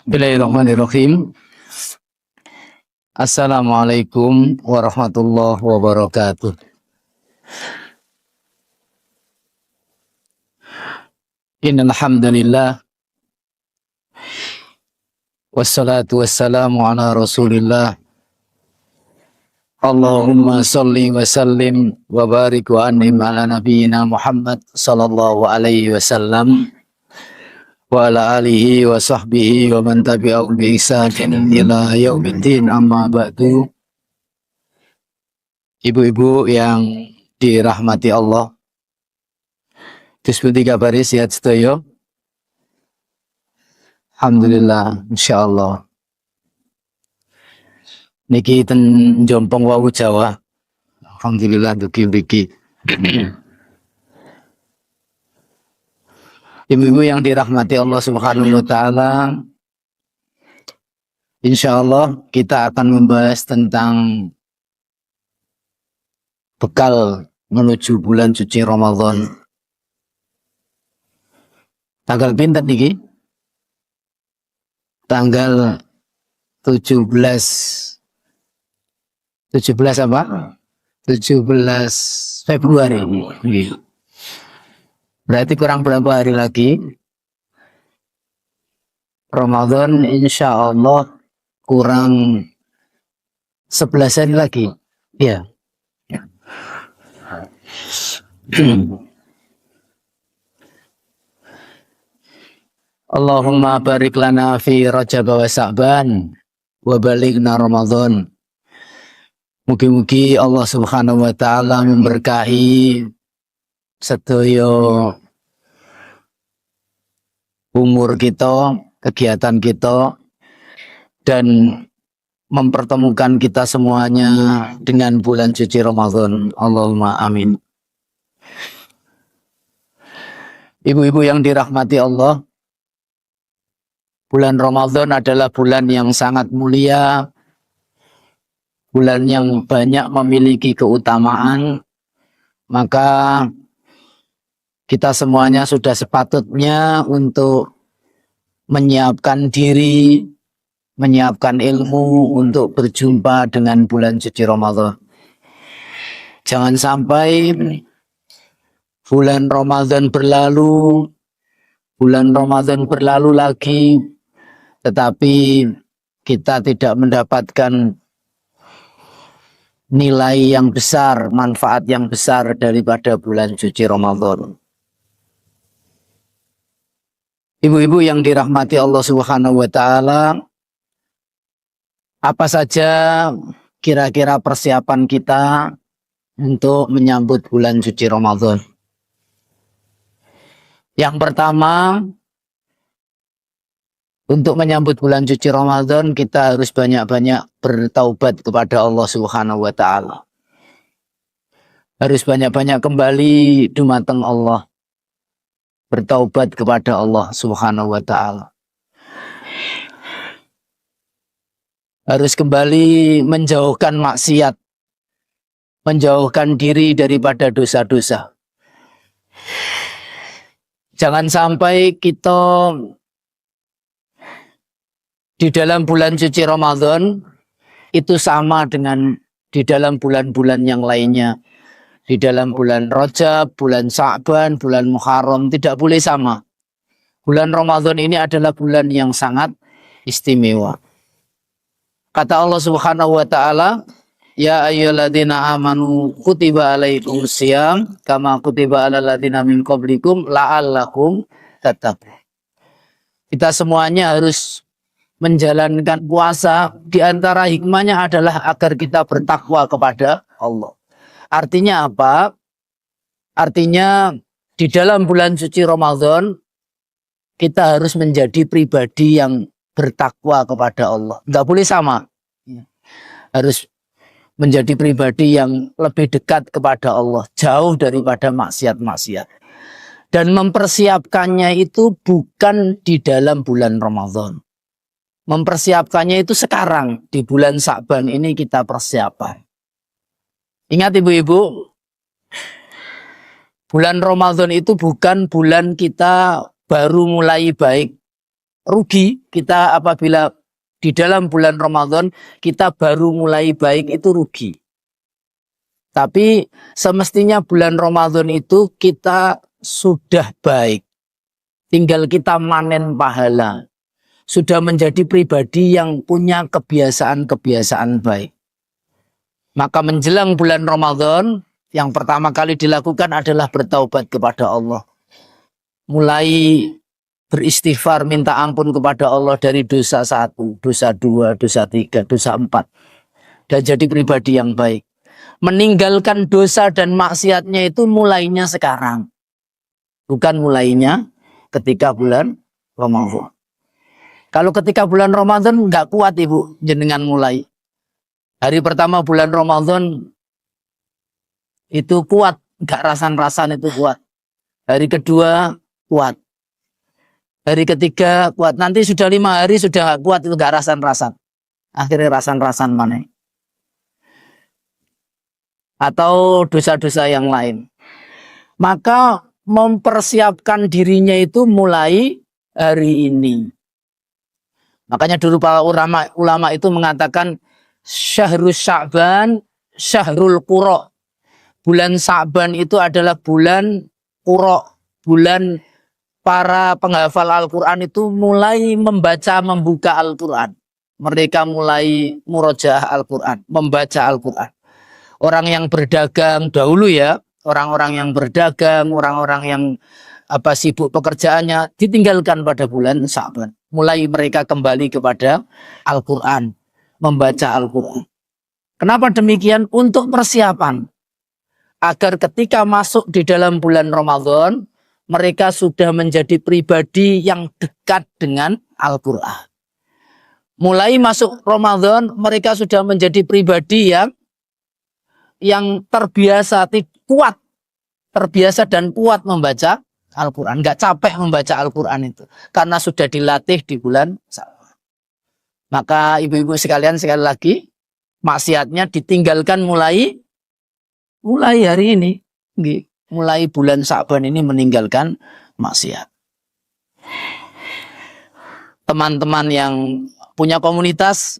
Bismillahirrahmanirrahim. Assalamualaikum warahmatullahi wabarakatuh. Innal hamdalillah wassalatu wassalamu ala Rasulillah. Allahumma shalli wa sallim wa barik wa an'im ala nabiyyina Muhammad sallallahu alaihi wasallam wa ala alihi wa sahbihi wa man tabi'ahum bi ihsanin ila yaumiddin, amma ba'du. Ibu-ibu yang dirahmati Allah, disebut kabari sehat sedaya. Alhamdulillah, insyaallah. Niki ten Jompong wau Jawa. Alhamdulillah dugi-dugi. Ibu-ibu yang dirahmati Allah Subhanahu wa taala, insyaallah kita akan membahas tentang bekal menuju bulan suci Ramadan. Tanggal pinten niki? Tanggal 17 apa? 17 Februari. Berarti kurang berapa hari lagi Ramadan, insya Allah kurang 11 hari lagi. Ya. Allahumma barik lana fi Rajab wa Sa'ban wa balighna Ramadan. Mugi-mugi Allah Subhanahu wa taala memberkahi sedaya umur kita, kegiatan kita, dan mempertemukan kita semuanya dengan bulan suci Ramadan. Allahumma amin. Ibu-ibu yang dirahmati Allah, bulan Ramadan adalah bulan yang sangat mulia, bulan yang banyak memiliki keutamaan. Maka kita semuanya sudah sepatutnya untuk menyiapkan diri, menyiapkan ilmu untuk berjumpa dengan bulan suci Ramadan. Jangan sampai bulan Ramadan berlalu lagi, tetapi kita tidak mendapatkan nilai yang besar, manfaat yang besar daripada bulan suci Ramadan. Ibu-ibu yang dirahmati Allah Subhanahu wa taala, apa saja kira-kira persiapan kita untuk menyambut bulan suci Ramadan? Yang pertama, untuk menyambut bulan suci Ramadan, kita harus banyak-banyak bertaubat kepada Allah Subhanahu wa taala. Harus banyak-banyak kembali dumateng Allah. Bertaubat kepada Allah Subhanahu wa taala. Harus kembali menjauhkan maksiat. Menjauhkan diri daripada dosa-dosa. Jangan sampai kita di dalam bulan suci Ramadan itu sama dengan di dalam bulan-bulan yang lainnya. Di dalam bulan Rajab, bulan Sa'ban, bulan Muharram, tidak boleh sama. Bulan Ramadan ini adalah bulan yang sangat istimewa. Kata Allah Subhanahu wa taala, ya ayyuhalladzina amanu kutiba alaikumus syiyam kama kutiba alal ladzina min qablikum la'allakum tattaqun. Kita semuanya harus menjalankan puasa, di antara hikmahnya adalah agar kita bertakwa kepada Allah. Artinya apa? Artinya di dalam bulan suci Ramadan kita harus menjadi pribadi yang bertakwa kepada Allah. Enggak boleh sama. Harus menjadi pribadi yang lebih dekat kepada Allah, jauh daripada maksiat-maksiat. Dan mempersiapkannya itu bukan di dalam bulan Ramadan. Mempersiapkannya itu sekarang, di bulan Sa'ban ini kita persiapan. Ingat ibu-ibu, bulan Ramadan itu bukan bulan kita baru mulai baik, rugi kita apabila di dalam bulan Ramadan kita baru mulai baik, itu rugi. Tapi semestinya bulan Ramadan itu kita sudah baik. Tinggal kita manen pahala. Sudah menjadi pribadi yang punya kebiasaan-kebiasaan baik. Maka menjelang bulan Ramadan, yang pertama kali dilakukan adalah bertaubat kepada Allah. Mulai beristighfar, minta ampun kepada Allah dari dosa 1, dosa 2, dosa 3, dosa 4. Dan jadi pribadi yang baik. Meninggalkan dosa dan maksiatnya itu mulainya sekarang. Bukan mulainya ketika bulan Ramadan. Kalau ketika bulan Ramadan nggak kuat ibu jenengan mulai. Hari pertama bulan Ramadan itu kuat, nggak rasan-rasan itu kuat. Hari kedua kuat. Hari ketiga kuat. Nanti sudah 5 hari sudah nggak kuat, itu nggak rasan-rasan. Akhirnya rasan-rasan mana? Atau dosa-dosa yang lain. Maka mempersiapkan dirinya itu mulai hari ini. Makanya dulu para ulama itu mengatakan Syahrul Sya'ban, Syahrul Qura. Bulan Sya'ban itu adalah bulan Qura, bulan para penghafal Al-Quran itu mulai membuka Al-Quran. Mereka mulai murojaah Al-Quran, membaca Al-Quran. Orang yang berdagang dahulu ya, orang-orang yang berdagang, orang-orang yang sibuk pekerjaannya ditinggalkan pada bulan Sya'ban. Mulai mereka kembali kepada Al-Quran, membaca Al-Quran. Kenapa demikian? Untuk persiapan agar ketika masuk di dalam bulan Ramadan, mereka sudah menjadi pribadi yang dekat dengan Al-Quran. Mulai masuk Ramadan, mereka sudah menjadi pribadi yang terbiasa dan kuat membaca Al-Quran. Nggak capek membaca Al-Quran itu. Karena sudah dilatih di bulan Sya'ban. Maka ibu-ibu sekalian, sekali lagi, maksiatnya ditinggalkan mulai hari ini. Mulai bulan Sya'ban ini meninggalkan maksiat. Teman-teman yang punya komunitas,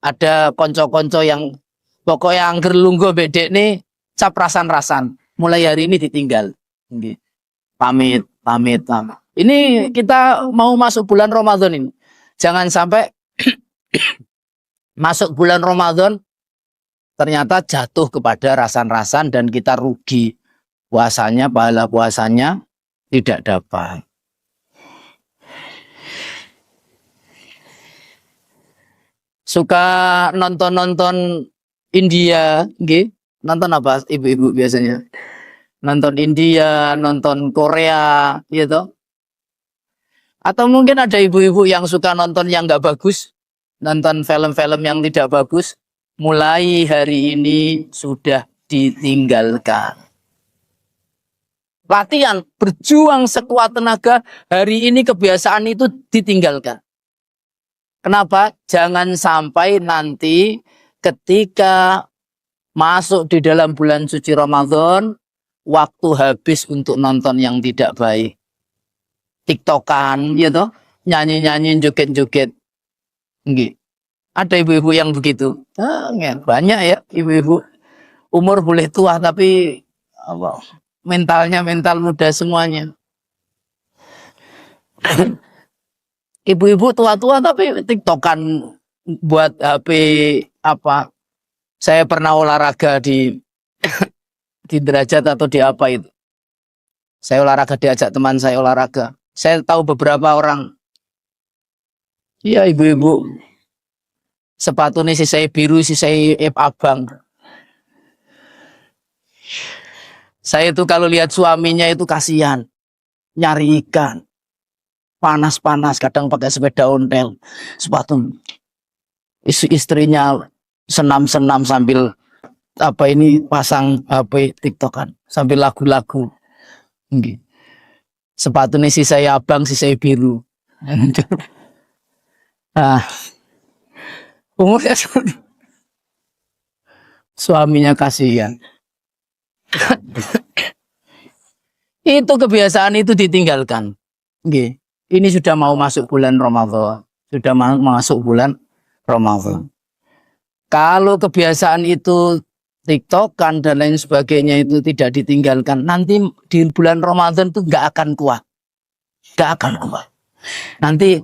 ada konco-konco yang pokoknya angger lungguh bedek nih, cap rasan-rasan. Mulai hari ini ditinggal. Pamit. Ini kita mau masuk bulan Ramadan ini. Jangan sampai masuk bulan Ramadan ternyata jatuh kepada rasan-rasan dan kita rugi. Puasanya, pahala puasanya tidak dapat. Suka nonton India, nonton apa ibu-ibu biasanya? Nonton India, nonton Korea, gitu. Atau mungkin ada ibu-ibu yang suka nonton yang nggak bagus, nonton film-film yang tidak bagus. Mulai hari ini sudah ditinggalkan. Latihan, berjuang sekuat tenaga, hari ini kebiasaan itu ditinggalkan. Kenapa? Jangan sampai nanti ketika masuk di dalam bulan suci Ramadan, waktu habis untuk nonton yang tidak baik. TikTokan, gitu, nyanyi-nyanyi, joget-joget. Ada ibu-ibu yang begitu. Banyak ya ibu-ibu. Umur boleh tua tapi mentalnya mental muda semuanya. Ibu-ibu tua-tua tapi TikTokan buat HP apa. Saya pernah olahraga di derajat atau di apa itu. Saya olahraga, diajak teman saya olahraga. Saya tahu beberapa orang. Iya ibu-ibu. Sepatu ini sisai biru, sisai abang. Saya itu kalau lihat suaminya itu kasihan. Nyari ikan. Panas-panas, kadang pakai sepeda ontel. Sepatu. Istrinya senam-senam sambil pasang HP TikTokan. Sambil lagu-lagu. Sepatu ini sisai abang, sisai biru. Umurnya suaminya kasihan. Itu kebiasaan itu ditinggalkan. ini sudah mau masuk bulan Ramadan. Sudah mau masuk bulan Ramadan. Kalau kebiasaan itu TikTokan dan lain sebagainya itu tidak ditinggalkan, nanti di bulan Ramadan itu nggak akan kuat. Nggak akan kuat. Nanti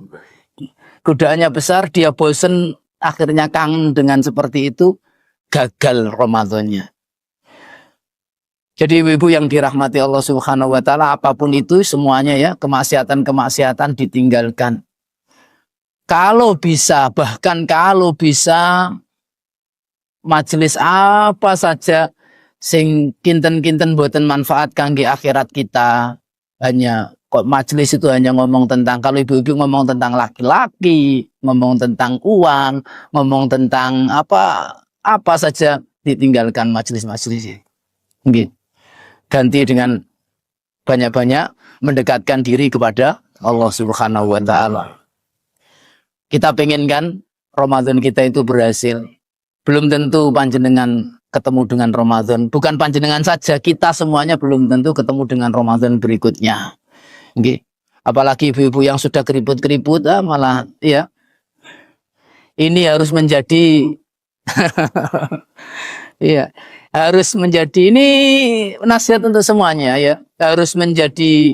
godaannya besar, dia bosen, akhirnya kangen dengan seperti itu, gagal Ramadannya. Jadi ibu yang dirahmati Allah Subhanahu wa taala, apapun itu semuanya ya, kemaksiatan-kemaksiatan ditinggalkan. Kalau bisa, bahkan kalau bisa majelis apa saja sing kinten-kinten boten manfaat kangge akhirat kita, hanya kok majelis itu hanya ngomong tentang, kalau ibu-ibu ngomong tentang laki-laki, ngomong tentang uang, ngomong tentang apa saja, ditinggalkan majelis-majelis ini. Ganti dengan banyak-banyak mendekatkan diri kepada Allah Subhanahu wa taala. Kita pengen kan Ramadan kita itu berhasil. Belum tentu panjenengan ketemu dengan Ramadan. Bukan panjenengan saja, kita semuanya belum tentu ketemu dengan Ramadan berikutnya. Okay. Apalagi ibu-ibu yang sudah keriput-keriput, malah ya. Ini harus menjadi iya, harus menjadi, ini nasihat untuk semuanya ya. Harus menjadi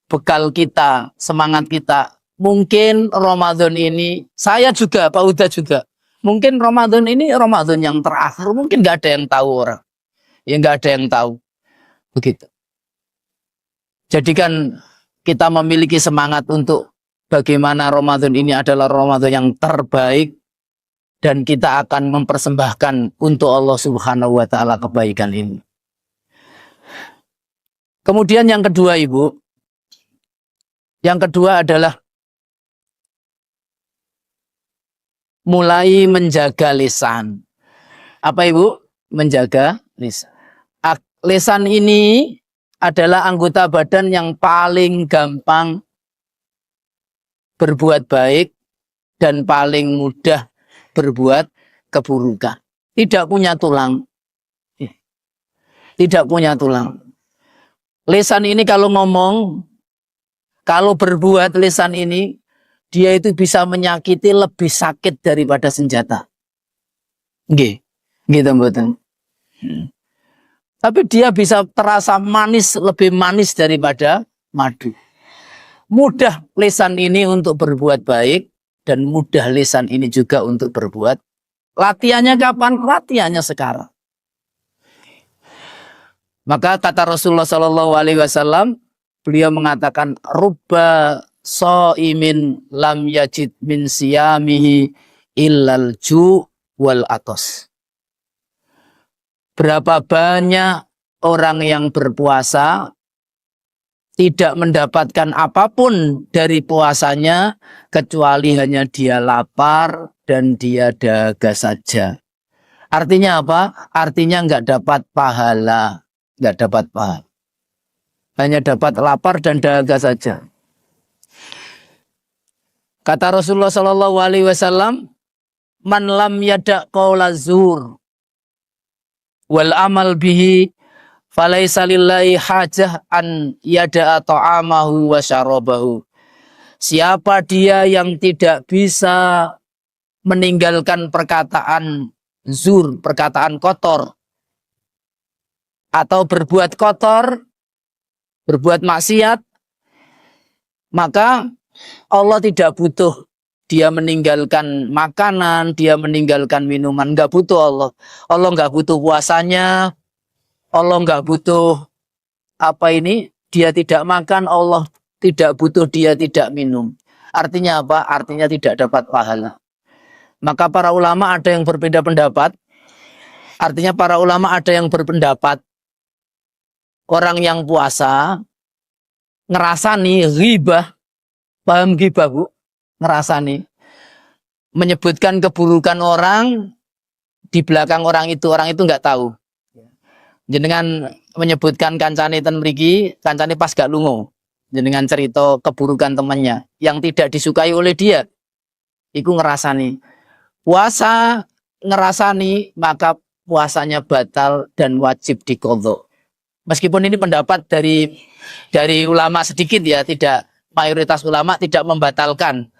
bekal kita, semangat kita. Mungkin Ramadan ini, saya juga, Pak Uda juga. Mungkin Ramadan ini Ramadan yang terakhir, mungkin nggak ada yang tahu orang. Ya nggak ada yang tahu. Begitu. Jadikan kita memiliki semangat untuk bagaimana Ramadan ini adalah Ramadan yang terbaik. Dan kita akan mempersembahkan untuk Allah Subhanahu wa taala kebaikan ini. Kemudian yang kedua, Ibu. Yang kedua adalah mulai menjaga lisan. Apa, Ibu? Menjaga lisan. Lisan ini adalah anggota badan yang paling gampang berbuat baik dan paling mudah berbuat keburukan. Tidak punya tulang. Tidak punya tulang. Lisan ini kalau ngomong, kalau berbuat lisan ini, dia itu bisa menyakiti lebih sakit daripada senjata. Nggih. Gitu mboten. Tapi dia bisa terasa manis, lebih manis daripada madu. Mudah lisan ini untuk berbuat baik. Dan mudah lisan ini juga untuk berbuat. Latihannya kapan? Latihannya sekarang. Maka kata Rasulullah SAW, beliau mengatakan, Rubba so'imin lam yajid min siyamihi illal ju' wal atos. Berapa banyak orang yang berpuasa tidak mendapatkan apapun dari puasanya kecuali hanya dia lapar dan dia dahaga saja. Artinya apa? Artinya nggak dapat pahala, nggak dapat pahala. Hanya dapat lapar dan dahaga saja. Kata Rasulullah SAW, man lam yada' qaula zur wal amal bihi falaisa lillahi hajah an yada'a ta'amahu wa syarabahu. Siapa dia yang tidak bisa meninggalkan perkataan zur, perkataan kotor, atau berbuat kotor, berbuat maksiat, maka Allah tidak butuh dia meninggalkan makanan, dia meninggalkan minuman, nggak butuh Allah. Allah nggak butuh puasanya, Allah nggak butuh dia tidak makan, Allah tidak butuh dia tidak minum. Artinya apa? Artinya tidak dapat pahala. Maka para ulama ada yang berbeda pendapat. Artinya para ulama ada yang berpendapat orang yang puasa ngerasani ghibah, paham ghibah Bu? Ngerasani, menyebutkan keburukan orang di belakang orang itu nggak tahu. Jenengan menyebutkan kancane ten mriki, kancane pas gak lungo. Jenengan cerita keburukan temannya yang tidak disukai oleh dia. Iku ngerasani. Puasa ngerasani, maka puasanya batal dan wajib diqadha. Meskipun ini pendapat dari ulama sedikit ya, tidak mayoritas ulama tidak membatalkan.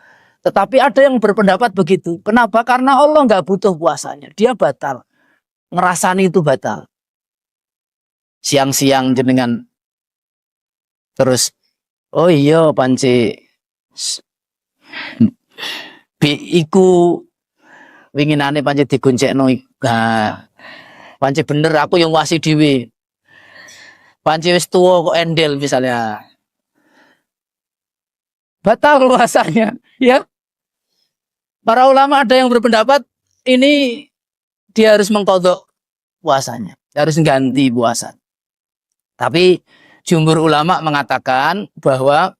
Tetapi ada yang berpendapat begitu. Kenapa? Karena Allah nggak butuh puasanya. Dia batal. Ngerasani itu batal. Siang-siang jenengan terus, oh iya panci iku winginane panci digoncekno. Nah, panci bener aku yang wasi dhewe. Panci wis tuwa kok endel misalnya. Batal puasanya, ya. Para ulama ada yang berpendapat ini dia harus mengkodok puasanya, harus ganti puasa. Tapi jumhur ulama mengatakan bahwa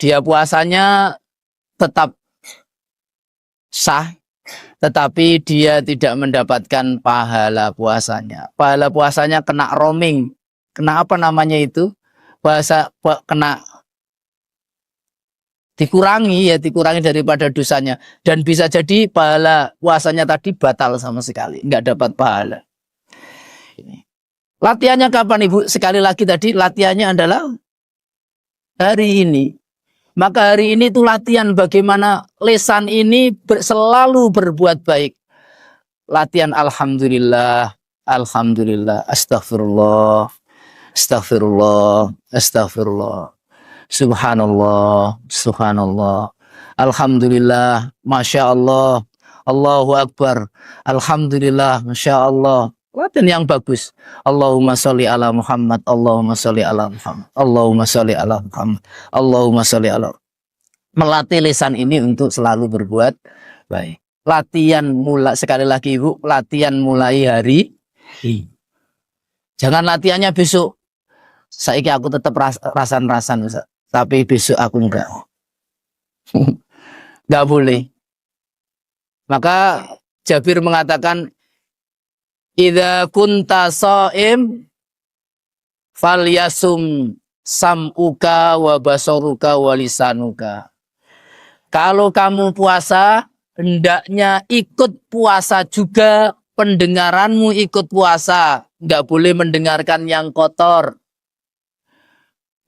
dia puasanya tetap sah, tetapi dia tidak mendapatkan pahala puasanya. Pahala puasanya kena roaming. Kena apa namanya itu? Kena dikurangi daripada dosanya. Dan bisa jadi pahala puasanya tadi batal sama sekali. Nggak dapat pahala. Ini. Latihannya kapan Ibu? Sekali lagi tadi latihannya adalah hari ini. Maka hari ini itu latihan bagaimana lisan ini selalu berbuat baik. Latihan alhamdulillah, alhamdulillah, astagfirullah, astagfirullah, astagfirullah, subhanallah, subhanallah, alhamdulillah, masya Allah, Allahu akbar, alhamdulillah, masya Allah. Latihan yang bagus. Allahumma sholli ala Muhammad, Allahumma sholli ala Muhammad, Allahumma sholli ala Muhammad, Allahumma sholli ala. Melatih lisan ini untuk selalu berbuat baik. Latihan mulai, sekali lagi Ibu, latihan mulai hari ini. Jangan latihannya besok. Saiki aku tetap rasan-rasan, tapi besok aku enggak. Enggak boleh. Maka Jabir mengatakan, idza kunta shaim falyasum sam'uka wa basaruka wa lisanuka. Kalau kamu puasa, hendaknya ikut puasa juga, pendengaranmu ikut puasa. Enggak boleh mendengarkan yang kotor.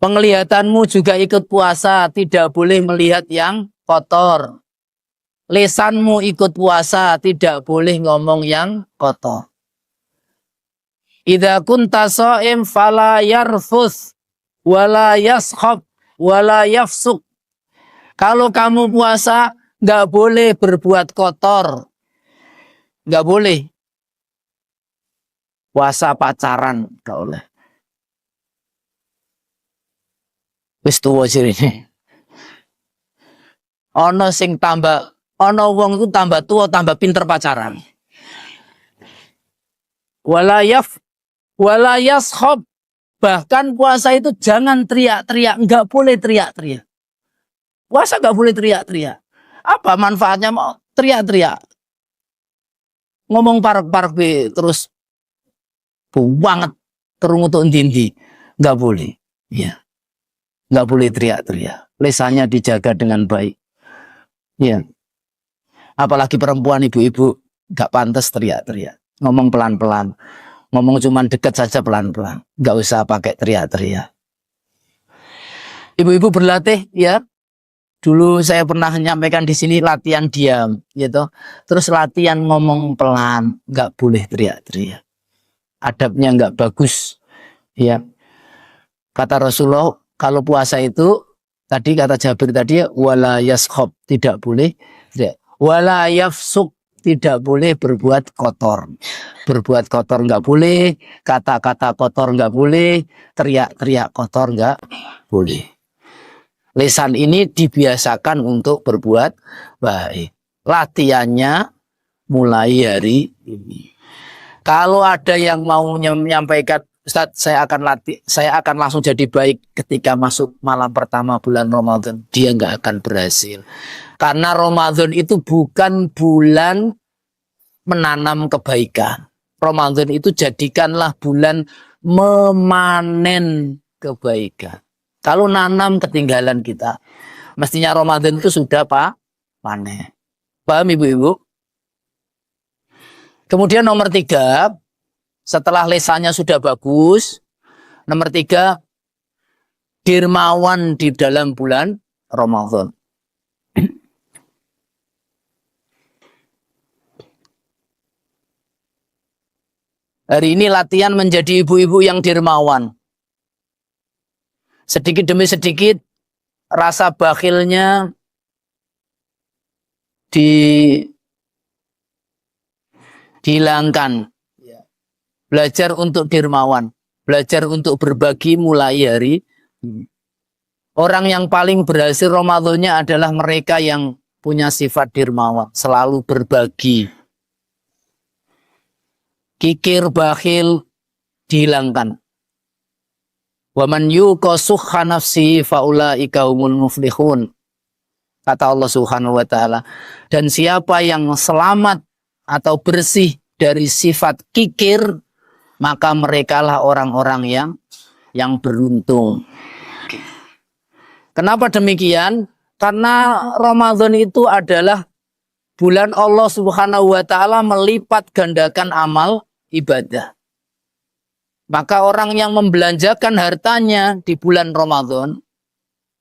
Penglihatanmu juga ikut puasa, tidak boleh melihat yang kotor. Lisanmu ikut puasa, tidak boleh ngomong yang kotor. Idza kunta shaim fala yarfus wala yaskhab wala yafsuk. Kalau kamu puasa, nggak boleh berbuat kotor. Nggak boleh. Puasa pacaran, nggak boleh. Wis tuwa sirine. Ono sing tambah, ono wong itu tambah tua, tambah pinter pacaran. Wala yaskhab. Bahkan puasa itu jangan teriak-teriak, nggak boleh teriak-teriak. Puasa nggak boleh teriak-teriak. Apa manfaatnya mau teriak-teriak? Ngomong parek-parek terus banget kerungu tuh endi-endi. Nggak boleh. Ya. Nggak boleh teriak-teriak. Lisannya dijaga dengan baik. Ya. Apalagi perempuan, ibu-ibu nggak pantas teriak-teriak. Ngomong pelan-pelan. Ngomong cuman dekat saja pelan-pelan. Nggak usah pakai teriak-teriak. Ibu-ibu berlatih ya. Dulu saya pernah menyampaikan di sini latihan diam, gitu. Terus latihan ngomong pelan, nggak boleh teriak-teriak. Adabnya nggak bagus, ya. Kata Rasulullah, kalau puasa itu tadi kata Jabir tadi, wala yaskhab, tidak boleh, tidak. Wala yafsuk, tidak boleh berbuat kotor. Berbuat kotor nggak boleh, kata-kata kotor nggak boleh, teriak-teriak kotor nggak boleh. Lisan ini dibiasakan untuk berbuat baik. Latihannya mulai hari ini. Kalau ada yang mau menyampaikan, Ustaz, saya akan langsung jadi baik ketika masuk malam pertama bulan Ramadan. Dia nggak akan berhasil. Karena Ramadan itu bukan bulan menanam kebaikan. Ramadan itu jadikanlah bulan memanen kebaikan. Kalau nanam ketinggalan kita. Mestinya Ramadan itu sudah panen. Paham ibu-ibu? Kemudian nomor 3, setelah lisannya sudah bagus. Nomor 3, dermawan di dalam bulan Ramadan. Hari ini latihan menjadi ibu-ibu yang dermawan. Sedikit demi sedikit rasa bakhilnya dihilangkan. Belajar untuk dermawan, belajar untuk berbagi mulai hari ini. Orang yang paling berhasil Ramadannya adalah mereka yang punya sifat dermawan, selalu berbagi. Kikir, bakhil dihilangkan. Wa man yuqa sukha nafsihi faulaika humul muflihun. Kata Allah Subhanahu wa taala. Dan siapa yang selamat atau bersih dari sifat kikir, maka merekalah orang-orang yang beruntung. Kenapa demikian? Karena Ramadan itu adalah bulan Allah Subhanahu wa taala melipat gandakan amal ibadah. Maka orang yang membelanjakan hartanya di bulan Ramadan,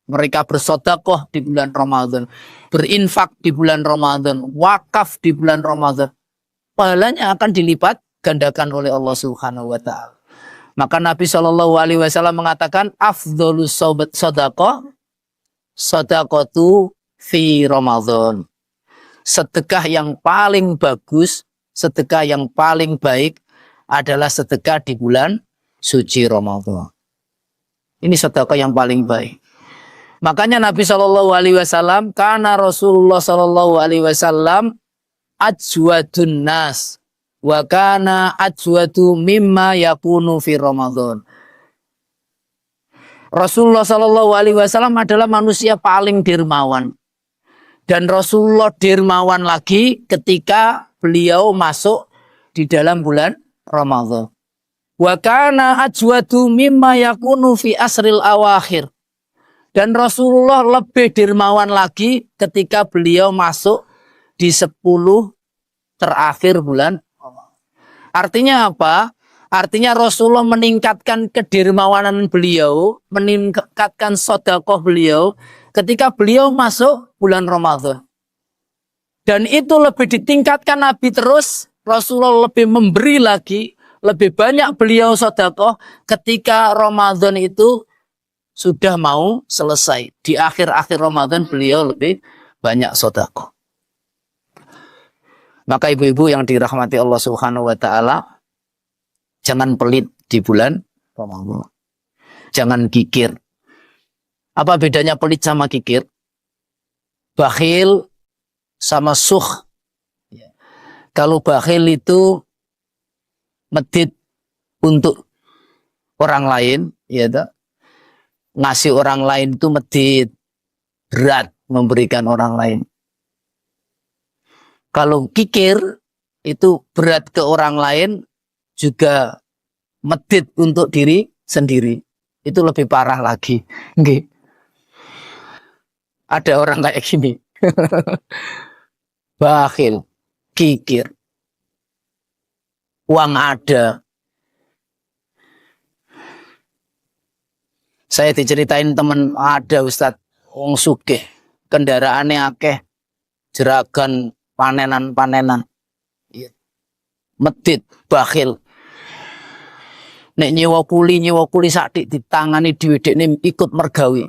mereka bersedekah di bulan Ramadan, berinfak di bulan Ramadan, wakaf di bulan Ramadan, pahalanya akan dilipat gandakan oleh Allah Subhanahu wa taala. Maka Nabi SAW mengatakan afdhalus shadaqah shadaqatu fi Ramadan. Sedekah yang paling bagus, sedekah yang paling baik adalah sedekah di bulan suci Ramadan. Ini sedekah yang paling baik. Makanya Nabi SAW, karena Rasulullah SAW ajwadun nas wa kana ajwadu mimma yakunu fi Ramadan. Rasulullah SAW adalah manusia paling dermawan. Dan Rasulullah dermawan lagi ketika beliau masuk di dalam bulan Ramadan. Wa kana ajwadu mimma yakunu fi asril awakhir. Dan Rasulullah lebih dermawan lagi ketika beliau masuk di 10 terakhir bulan. Artinya apa? Artinya Rasulullah meningkatkan kedermawanan beliau, meningkatkan sedekah beliau ketika beliau masuk bulan Ramadan. Dan itu lebih ditingkatkan Nabi terus, Rasulullah lebih memberi lagi, lebih banyak beliau sedekah ketika Ramadan itu sudah mau selesai. Di akhir-akhir Ramadan beliau lebih banyak sedekah. Maka ibu-ibu yang dirahmati Allah Subhanahu wa taala, jangan pelit di bulan Ramadan. Jangan kikir. Apa bedanya pelit sama kikir? Bakhil sama sukh. Kalau bakhil itu medit untuk orang lain, ya toh. Ngasih orang lain itu medit, berat memberikan orang lain. Kalau kikir itu berat ke orang lain, juga medit untuk diri sendiri. Itu lebih parah lagi. Nggih. Ada orang kayak gini. Bakhil, kikir. Uang ada. Saya diceritain teman ada Ustadz, wong sugih, kendaraannya akeh, jeragan panenan-panenan. Medit, bakhil. Nek nyewa kuli sakdik ditangani diwedek ini ikut mergawi.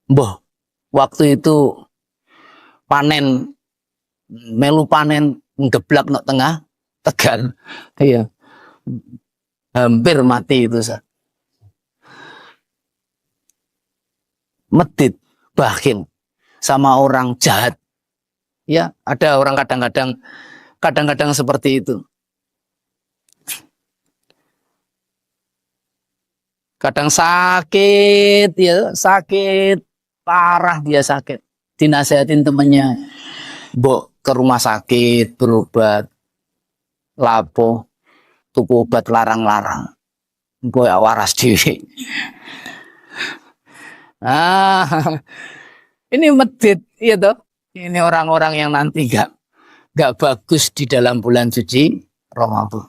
Mbah, waktu itu panen, melu panen ngeblak nok tengah Tegal. Iya. Hampir mati itu saya. Medit, bakhil sama orang jahat. Ya, ada orang kadang-kadang seperti itu. Kadang sakit, ya sakit parah, dia sakit. Dinasehatin temennya, mbok ke rumah sakit berobat, lapo, tuku obat larang-larang, mbok ya waras dhewe. Ini medit, ya toh. Ini orang-orang yang nanti gak bagus di dalam bulan suci Ramadan.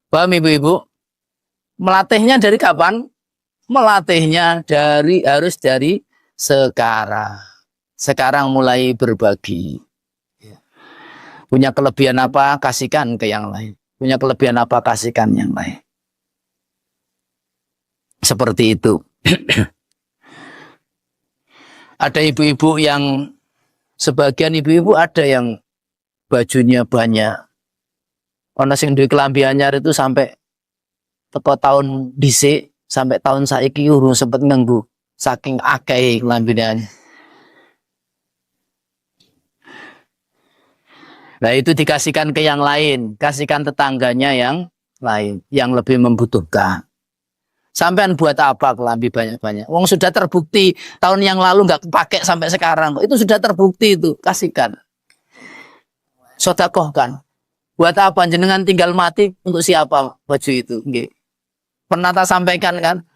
Paham ibu-ibu? Melatihnya dari kapan? Melatihnya harus dari Sekarang mulai berbagi. Punya kelebihan apa, kasihkan ke yang lain. Punya kelebihan apa, kasihkan yang lain. Seperti itu. Ada ibu-ibu yang, sebagian ibu-ibu ada yang bajunya banyak. Ono sing duwe kelambi anyar itu sampai teko tahun dhisik sampai tahun saiki urung sempet nganggo saking akeh kelambine. Nah, itu dikasihkan ke yang lain, kasihkan tetangganya yang lain yang lebih membutuhkan. Sampean buat apa kelambi banyak-banyak? Wong sudah terbukti tahun yang lalu nggak kepake sampai sekarang. Itu sudah terbukti itu, kasihkan. Sedekah kan. Buat apa jenengan tinggal mati untuk siapa baju itu? Nggih. Pernah tak sampaikan kan?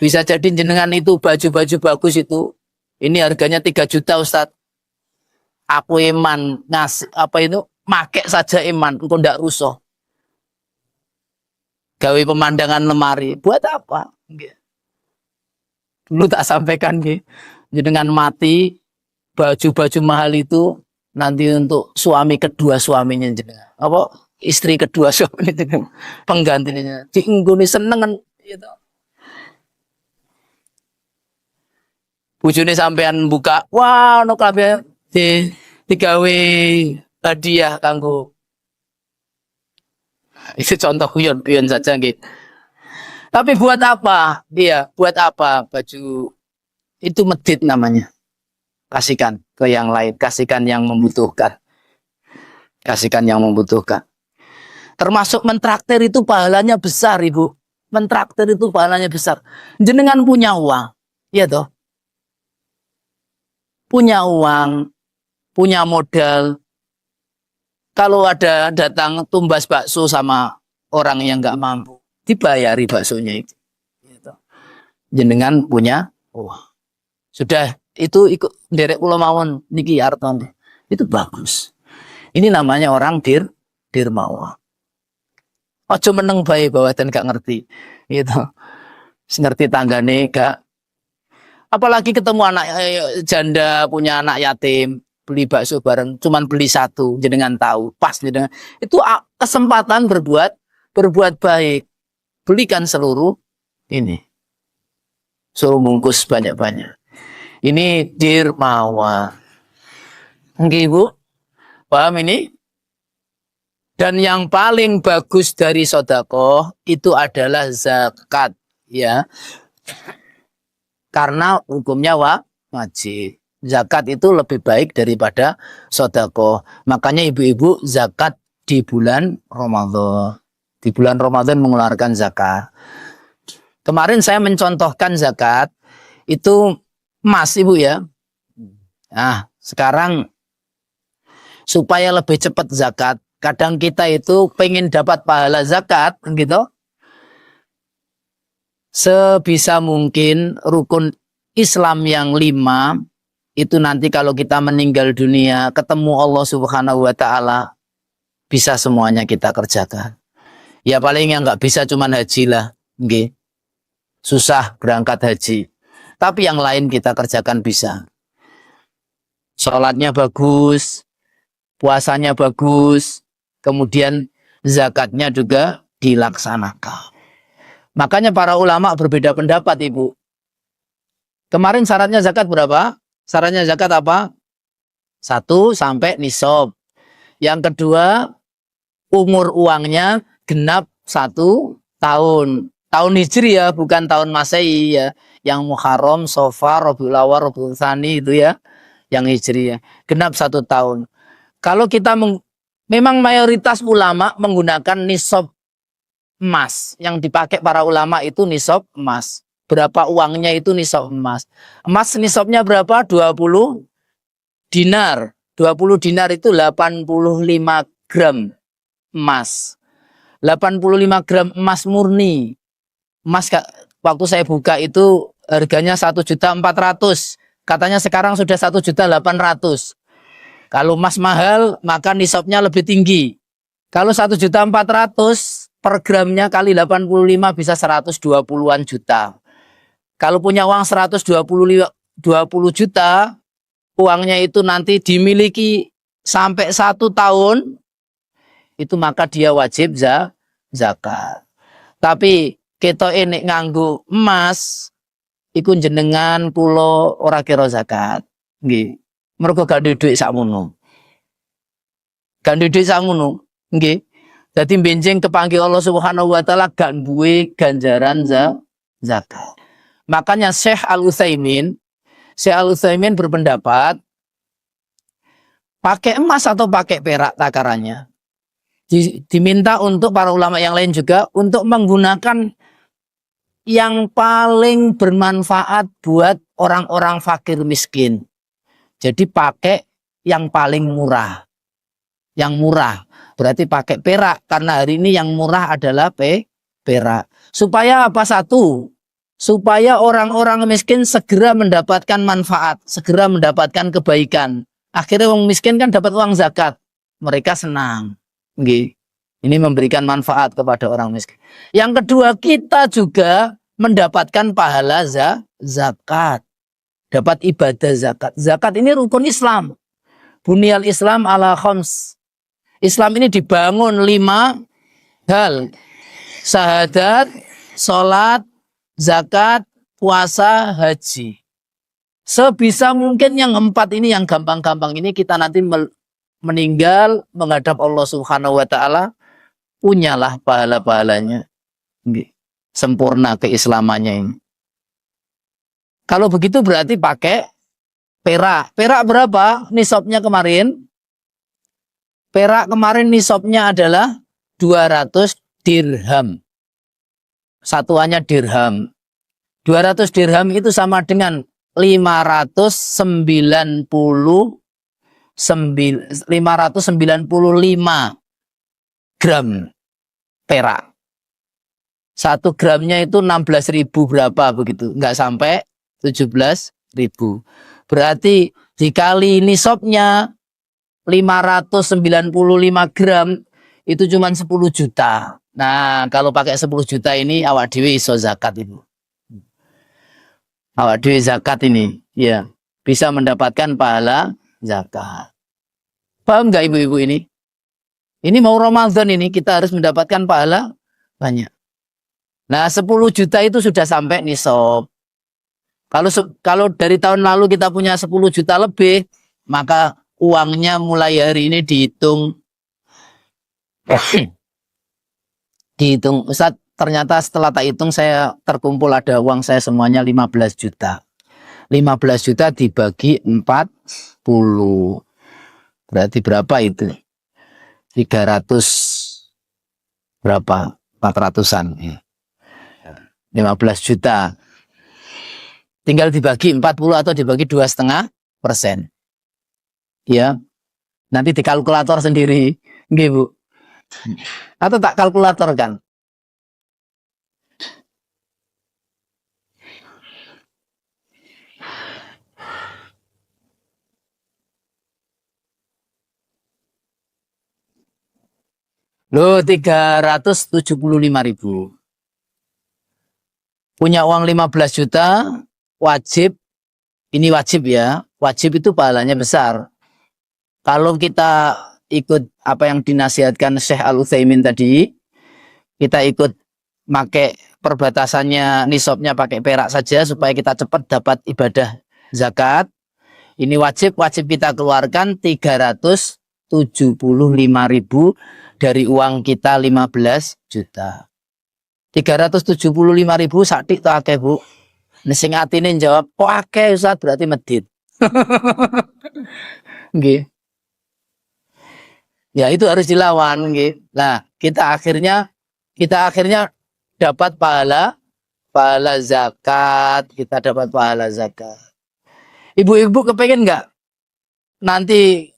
Bisa jadi jenengan itu baju-baju bagus itu. Ini harganya 3 juta Ustadz. Aku iman ngasih apa itu? Make saja iman, engkau ndak rusuh. Gawe pemandangan lemari. Buat apa? Nggih. Dulu tak sampaikan nggih. Jenengan mati baju-baju mahal itu nanti untuk suami kedua suaminya jenengan. Apa istri kedua suaminya jenengan. Penggantinya. Diingguni senengan gitu. Bojone sampean buka, wah ono kabeh digawe hadiah kanggo. Itu contoh guyon saja nggih. Tapi buat apa? Dia buat apa baju itu medit namanya. Kasihkan ke yang lain, kasihkan yang membutuhkan. Kasihkan yang membutuhkan. Termasuk mentraktir itu pahalanya besar, Ibu. Mentraktir itu pahalanya besar. Jenengan punya uang, iya toh? Punya uang, punya modal. Kalau ada datang tumbas bakso sama orang yang nggak mampu, dibayari baksonya itu. Jenengan punya uang. Sudah itu ikut derek kula mawon niki artone. Itu bagus. Ini namanya orang dermawan. Ojo meneng bae bawadan gak ngerti. Gitu. Ngerti tanggane gak. Apalagi ketemu anak janda punya anak yatim, beli bakso bareng, cuman beli satu, jenengan tahu, pas jenengan. Itu kesempatan berbuat baik. Belikan seluruh ini. Suruh bungkus banyak-banyak. Ini dermawan. Nggih, Bu. Paham ini? Dan yang paling bagus dari sedekah itu adalah zakat, ya. Karena hukumnya wajib. Zakat itu lebih baik daripada sedekah. Makanya ibu-ibu zakat di bulan Ramadan. Di bulan Ramadan mengeluarkan zakat. Kemarin saya mencontohkan zakat itu emas, Ibu ya. Nah, sekarang supaya lebih cepat zakat, kadang kita itu pengen dapat pahala zakat, gitu. Sebisa mungkin rukun Islam yang 5 itu nanti kalau kita meninggal dunia ketemu Allah Subhanahu wa taala bisa semuanya kita kerjakan. Ya paling yang nggak bisa cuman haji lah, nggih. Susah berangkat haji. Tapi yang lain kita kerjakan bisa. Sholatnya bagus, puasanya bagus, kemudian zakatnya juga dilaksanakan. Makanya para ulama berbeda pendapat, Ibu. Kemarin syaratnya zakat berapa? Syaratnya zakat apa? 1 sampai nisab. Yang kedua, umur uangnya genap 1 tahun. Tahun Hijri ya, bukan tahun Masehi ya. Yang Muharram, Safar, Rabiul Awwal, Rabiul Tsani itu ya. Yang Hijri ya. Genap 1 tahun. Kalau kita memang mayoritas ulama menggunakan nisab emas. Yang dipakai para ulama itu nisab emas. Berapa uangnya itu nisab emas. Emas nisabnya berapa? 20 dinar. 20 dinar itu 85 gram emas. 85 gram emas murni. Emas waktu saya buka itu harganya 1.400.000. Katanya sekarang sudah 1.800.000. Kalau emas mahal maka nisabnya lebih tinggi. Kalau 1.400.000 per gramnya kali 85 bisa 120-an juta. Kalau punya uang 120 20 juta, uangnya itu nanti dimiliki sampai 1 tahun, itu maka dia wajib zakat. Tapi kita ini nganggo emas, iku jenengan pulo ora kira zakat. Nggih. Mergo gak duwe dhuwit sakmono. Gak duwe dhuwit sakmono. Nggih. Dadi benjing kepanggih Allah Subhanahu wa taala gak duwe ganjaran zakat. Makanya Syekh Al-Utsaimin berpendapat pakai emas atau pakai perak takarannya. Diminta untuk para ulama yang lain juga untuk menggunakan yang paling bermanfaat buat orang-orang fakir miskin. Jadi pakai yang paling murah. Yang murah berarti pakai perak, karena hari ini yang murah adalah perak. Supaya apa? Satu, supaya orang-orang miskin segera mendapatkan manfaat, segera mendapatkan kebaikan. Akhirnya orang miskin kan dapat uang zakat, mereka senang. Ini memberikan manfaat kepada orang miskin. Yang kedua, kita juga mendapatkan pahala zakat. Dapat ibadah zakat. Zakat ini rukun Islam. Bunyal Islam ala khams. Islam ini dibangun 5 hal. Syahadat, sholat, zakat, puasa, haji. Sebisa mungkin yang 4 ini, yang gampang-gampang ini, kita nanti meninggal menghadap Allah Subhanahu wa taala, punyalah pahala-pahalanya. Sempurna keislamannya ini. Kalau begitu berarti pakai perak. Perak berapa nisabnya kemarin? Perak kemarin nisabnya adalah 200 dirham. Satuannya dirham. 200 dirham itu sama dengan 595 gram perak. 1 gramnya itu 16.000 berapa begitu, nggak sampai 17.000. Berarti dikali nisabnya 595 gram itu cuma 10 juta. Nah, kalau pakai 10 juta ini awak dhewe iso zakat itu. Awak dhewe zakat ini, ya, bisa mendapatkan pahala zakat. Paham nggak ibu-ibu ini? Ini mau Ramadan ini kita harus mendapatkan pahala banyak. Nah, 10 juta itu sudah sampai nisab. Kalau dari tahun lalu kita punya 10 juta lebih, maka uangnya mulai hari ini dihitung. Dihitung, Ustaz, ternyata setelah tak hitung saya terkumpul ada uang saya semuanya 15 juta. 15 juta dibagi 40. Berarti berapa itu? 300 berapa? 400-an. 15 juta. Tinggal dibagi 40 atau dibagi 2,5%. Ya. Nanti di kalkulator sendiri. Nggih, Bu. Atau tak kalkulator kan? Loh, 375.000. Punya uang 15 juta, wajib, ini wajib ya, wajib itu pahalanya besar. Kalau kita ikut apa yang dinasihatkan Syekh Al-Utsaimin tadi, kita ikut pakai perbatasannya, nisabnya pakai perak saja supaya kita cepat dapat ibadah zakat. Ini wajib kita keluarkan 375.000 dari uang kita 15 juta. 375.000 sakit to akeh, Bu. Sing atine jawab, kok akeh Ustaz, berarti medit. Nggih. Ya itu harus dilawan, nggih. Nah, kita akhirnya dapat pahala zakat, kita dapat pahala zakat. Ibu-ibu kepengen nggak nanti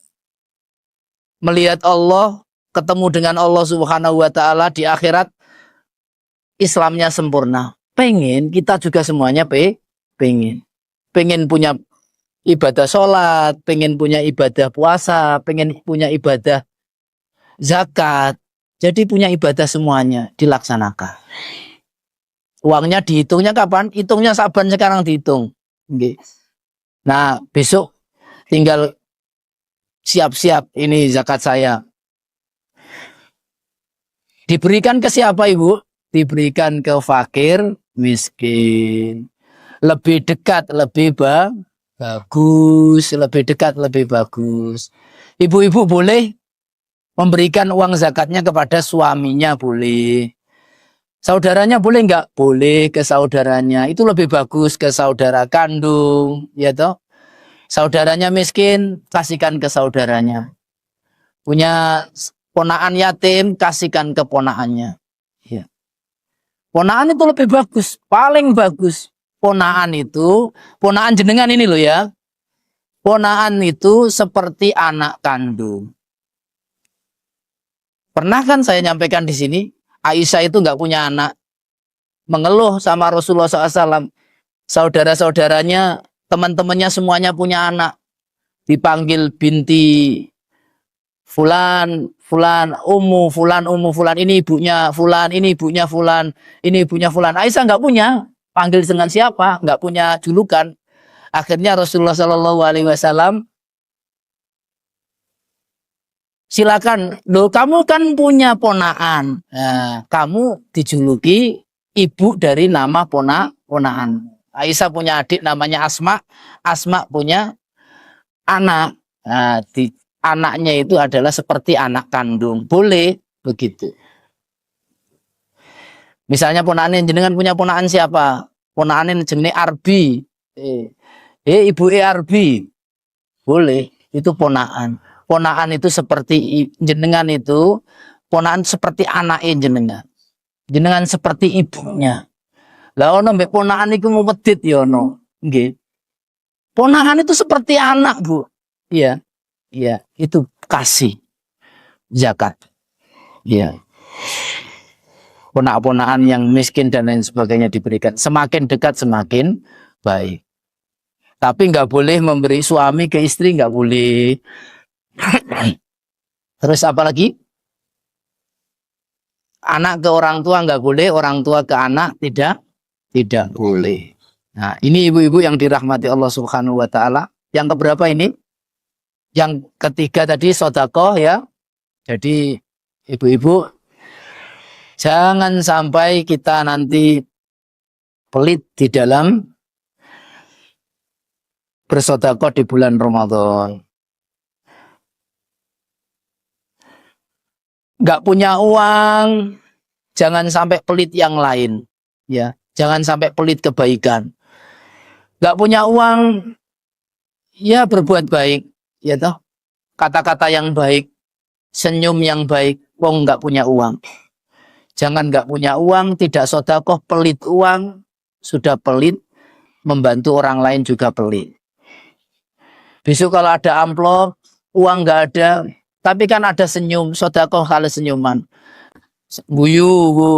melihat Allah, ketemu dengan Allah Subhanahu wa taala di akhirat, Islamnya sempurna? Pengen, kita juga semuanya pengen punya ibadah sholat, pengen punya ibadah puasa, pengen punya ibadah zakat. Jadi punya ibadah semuanya dilaksanakan. Uangnya dihitungnya kapan? Hitungnya Saban sekarang dihitung. Nggih. Nah, besok tinggal siap-siap ini zakat saya. Diberikan ke siapa, Ibu? Diberikan ke fakir, miskin. Lebih dekat, lebih bagus. Lebih dekat, lebih bagus. Ibu-ibu boleh memberikan uang zakatnya kepada suaminya, boleh. Saudaranya boleh nggak? Boleh ke saudaranya. Itu lebih bagus ke saudara kandung, ya toh. Saudaranya miskin, kasihkan ke saudaranya. Punya ponaan yatim, kasihkan ke ponaannya. Ya. Ponaan itu lebih bagus, paling bagus. Ponaan jenengan ini loh ya. Ponaan itu seperti anak kandung. Pernah kan saya nyampaikan di sini, Aisyah itu nggak punya anak. Mengeluh sama Rasulullah SAW. Saudara-saudaranya, teman-temannya semuanya punya anak. Dipanggil binti fulan, fulan, ummu fulan, ini ibunya fulan, ini ibunya fulan, ini ibunya fulan. Aisyah nggak punya, panggil dengan siapa? Nggak punya julukan. Akhirnya Rasulullah SAW, silakan, loh kamu kan punya ponaan, nah, kamu dijuluki ibu dari nama ponaan. Aisyah punya adik namanya Asma, Asma punya anak. Nah, anaknya itu adalah seperti anak kandung, boleh begitu. Misalnya ponaan jenengan punya ponaan siapa? Ponaan jenenge Arbi. Ibu Arbi. Boleh, itu ponaan. Ponaan itu seperti jenengan itu, ponaan seperti anak jenengan. Jenengan seperti ibunya. Lah ono mbek ponaan iku mau medit ya ono. Nggih. Ponaan itu seperti anak, Bu. Iya. Iya, itu kasih zakat. Iya. Ponak-ponaan yang miskin dan lain sebagainya diberikan. Semakin dekat semakin baik. Tapi nggak boleh memberi suami ke istri, nggak boleh. Terus apa lagi? Anak ke orang tua nggak boleh, orang tua ke anak tidak boleh. Nah, ini ibu-ibu yang dirahmati Allah Subhanahu wa taala. Yang keberapa ini? Yang ketiga tadi sedekah ya. Jadi ibu-ibu jangan sampai kita nanti pelit di dalam bersedekah di bulan Ramadan. Nggak punya uang, jangan sampai pelit yang lain, ya. Jangan sampai pelit kebaikan. Nggak punya uang, ya berbuat baik, ya toh. Kata-kata yang baik, senyum yang baik. Wong nggak punya uang. Jangan nggak punya uang, tidak sedekah, pelit uang, sudah pelit, membantu orang lain juga pelit. Besok kalau ada amplop, uang nggak ada, tapi kan ada senyum, sedekah kalau senyuman. Guyu, Bu.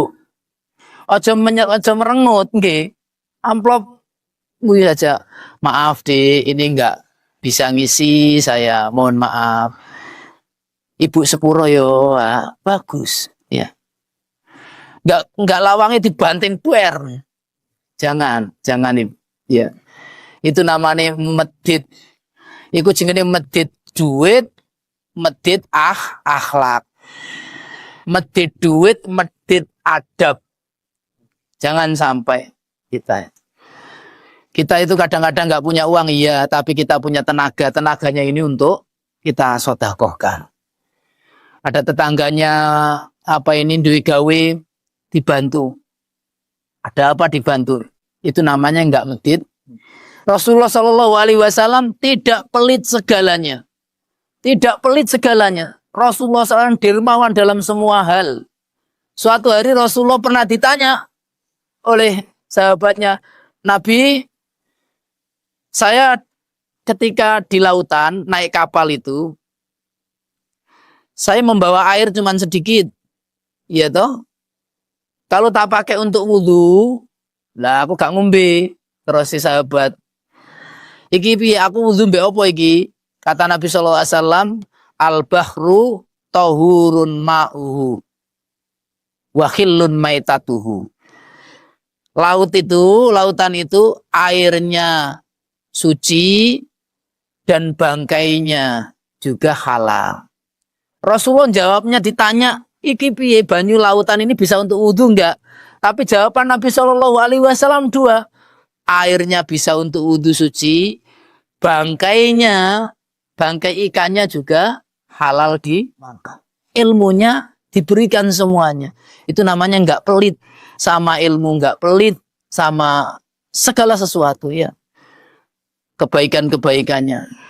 Aja merengut, nggih. Amplop guyu aja. Maaf, Dik, ini nggak bisa ngisi, saya mohon maaf. Ibu sepuro yo, bagus, ya. Nggak lawangnya dibanting puer. Jangan ya. Itu namanya medit. Iku jenenge medit duit, medit akhlak. Medit duit, medit adab. Jangan sampai kita itu kadang-kadang nggak punya uang, iya, tapi kita punya tenaga. Tenaganya ini untuk kita sedekahkan. Ada tetangganya duwe gawe, dibantu. Ada apa dibantu? Itu namanya nggak medit. Rasulullah SAW tidak pelit segalanya. Tidak pelit segalanya. Rasulullah SAW dermawan dalam semua hal. Suatu hari Rasulullah pernah ditanya oleh sahabatnya, Nabi, saya ketika di lautan naik kapal itu, saya membawa air cuma sedikit, iya toh. Kalau tak pakai untuk wudhu, lah aku gak ngombe. Terus si sahabat, iki piye aku wudhu mbek apa iki? Kata Nabi SAW, al-bahru tahurun ma'uhu wa khillun maitatuhu. Lautan itu airnya suci, dan bangkainya juga halal. Rasulullah jawabnya ditanya, iki piye banyu lautan ini bisa untuk wudhu enggak? Tapi jawaban Nabi Shallallahu Alaihi Wasallam dua, airnya bisa untuk wudhu suci, bangkainya, bangkai ikannya juga halal dimakan. Ilmunya diberikan semuanya. Itu namanya enggak pelit sama ilmu, enggak pelit sama segala sesuatu ya. Kebaikan-kebaikannya.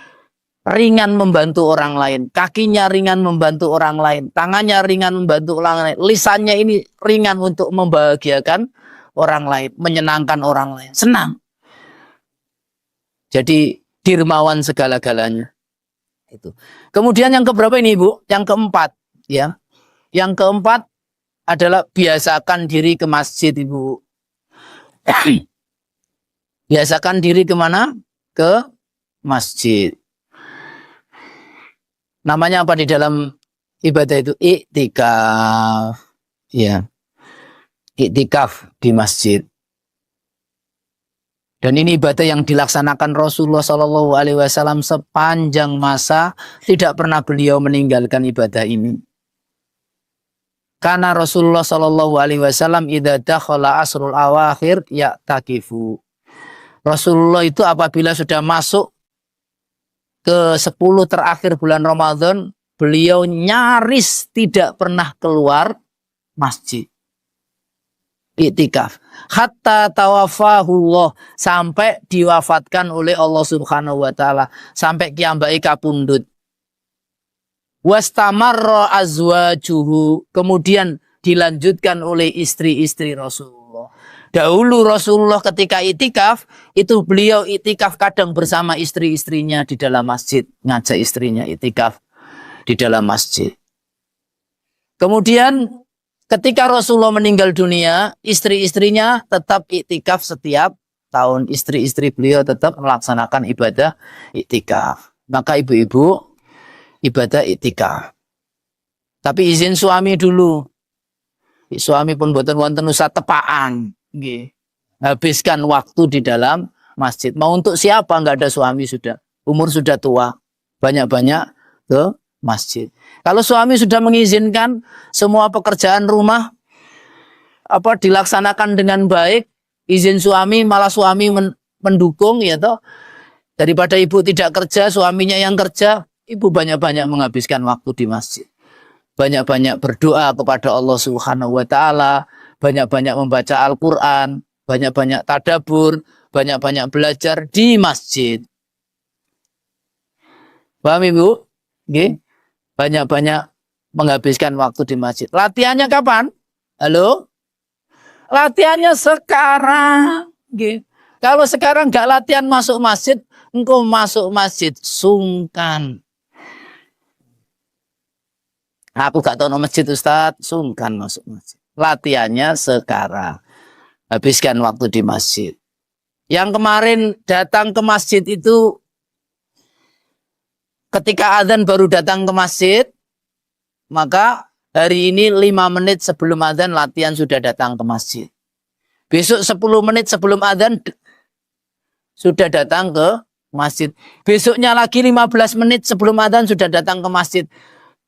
Ringan membantu orang lain, kakinya ringan membantu orang lain, tangannya ringan membantu orang lain, lisannya ini ringan untuk membahagiakan orang lain, menyenangkan orang lain, senang. Jadi dermawan segala-galanya. Itu. Kemudian yang keberapa ini Ibu? Yang keempat, ya. Yang keempat adalah biasakan diri ke masjid Ibu. Biasakan diri kemana? Ke masjid. Namanya apa di dalam ibadah itu? Iktikaf. Ya. Iktikaf di masjid. Dan ini ibadah yang dilaksanakan Rasulullah Shallallahu Alaihi Wasallam sepanjang masa, tidak pernah beliau meninggalkan ibadah ini. Karena Rasulullah Shallallahu Alaihi Wasallam idza dakhala asrul awakhir ya'takifu. Rasulullah itu apabila sudah masuk ke 10 terakhir bulan Ramadan, beliau nyaris tidak pernah keluar masjid. Iktikaf. Hatta tawafahullah, sampai diwafatkan oleh Allah Subhanahu wa taala, sampai kiambai kapundhut. Wastamarra azwajuhu, kemudian dilanjutkan oleh istri-istri Rasulullah. Dahulu Rasulullah ketika itikaf, itu beliau itikaf kadang bersama istri-istrinya di dalam masjid. Ngajak istrinya itikaf di dalam masjid. Kemudian ketika Rasulullah meninggal dunia, istri-istrinya tetap itikaf setiap tahun. Istri-istri beliau tetap melaksanakan ibadah itikaf. Maka ibu-ibu, ibadah itikaf. Tapi izin suami dulu. Suami pun boten wonten usah tepaan. Habiskan waktu di dalam masjid. Mau untuk siapa? Nggak ada suami sudah. Umur sudah tua. Banyak-banyak ke masjid. Kalau suami sudah mengizinkan semua pekerjaan rumah dilaksanakan dengan baik, izin suami, malah suami mendukung, ya toh. Daripada ibu tidak kerja, suaminya yang kerja, ibu banyak-banyak menghabiskan waktu di masjid. Banyak-banyak berdoa kepada Allah Subhanahu wa taala, banyak-banyak membaca Al-Qur'an, banyak-banyak tadabbur, banyak-banyak belajar di masjid. Paham Ibu? Nggih. Banyak-banyak menghabiskan waktu di masjid. Latihannya kapan? Halo? Latihannya sekarang. Nggih. Kalau sekarang nggak latihan masuk masjid, engkau masuk masjid sungkan. Aku gak tahu masjid Ustadz, sungkan masuk masjid. Latihannya sekarang. Habiskan waktu di masjid. Yang kemarin datang ke masjid itu ketika azan baru datang ke masjid, maka hari ini 5 menit sebelum azan latihan sudah datang ke masjid. Besok 10 menit sebelum azan sudah datang ke masjid. Besoknya lagi 15 menit sebelum azan sudah datang ke masjid.